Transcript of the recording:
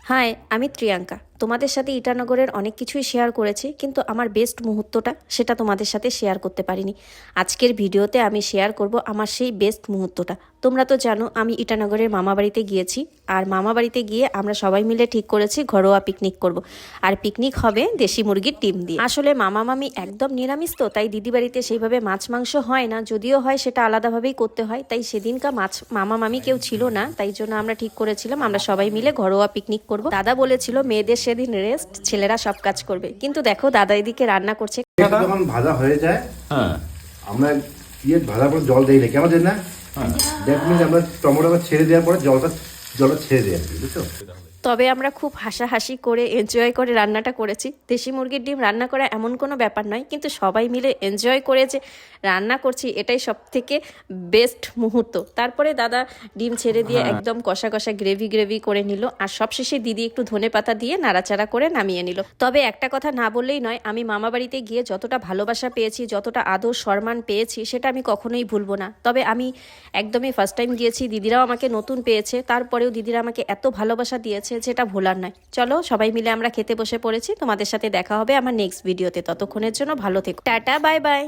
High, আমি ত্রিয়াঙ্কা। তোমাদের সাথে ইটানগরের অনেক কিছুই শেয়ার করেছি, কিন্তু আমার বেস্ট মুহূর্তটা সেটা তোমাদের সাথে শেয়ার করতে পারিনি। আজকের ভিডিওতে আমি শেয়ার করব আমার সেই বেস্ট মুহূর্তটা। তোমরা তো জানো আমি ইটানগরের মামা বাড়িতে গিয়েছি, আর মামা বাড়িতে গিয়ে আমরা সবাই মিলে ঠিক করেছি ঘরোয়া পিকনিক করব। আর পিকনিক হবে দেশি মুরগির ডিম দিয়ে। আসলে মামা মামি একদম নিরামিষ, তো তাই দিদি বাড়িতে সেইভাবে মাছ মাংস হয় না, যদিও হয় সেটা আলাদাভাবেই করতে হয়। তাই সেদিনকার মামা মামি কেউ ছিল না, তাই জন্য আমরা ঠিক করেছিলাম আমরা সবাই মিলে ঘরোয়া পিকনিক করব। দাদা বলেছিল মেয়েদের সেদিন রেস্ট, ছেলেরা সব কাজ করবে, কিন্তু দেখো দাদা এদিকে রান্না করছে। যখন ভাজা হয়ে যায়, আমরা ভাজার পর জল দিই না, কেন দেন না? দ্যাট মিনস আমরা টমেটো ছেড়ে দেওয়ার পরে জলটা ছেড়ে দেয়, বুঝছো? তবে আমরা খুব হাসাহাসি করে এনজয় করে রান্নাটা করেছি। দেশি মুরগির ডিম রান্না করা এমন কোনো ব্যাপার নয়, কিন্তু সবাই মিলে এনজয় করে যে রান্না করছি এটাই সব থেকে বেস্ট মুহূর্ত। তারপরে দাদা ডিম ছেড়ে দিয়ে একদম কষা কষা গ্রেভি করে নিল, আর সবশেষে দিদি একটু ধনেপাতা দিয়ে নাড়াচাড়া করে নামিয়ে নিল। তবে একটা কথা না বললেই নয়, আমি মামা বাড়িতে গিয়ে যতটা ভালোবাসা পেয়েছি, যতটা আদর সম্মান পেয়েছি, সেটা আমি কখনোই ভুলবো না। তবে আমি একদমই ফার্স্ট টাইম গিয়েছি, দিদিরাও আমাকে নতুন পেয়েছে, তারপরেও দিদিরা আমাকে এত ভালোবাসা দিয়েছে যেটা ভোলার নয়। চলো সবাই মিলে আমরা খেতে বসে পড়েছি। তোমাদের সাথে দেখা হবে আমার নেক্সট ভিডিওতে। ততক্ষণের জন্য ভালো থেকো, টাটা, বাই বাই।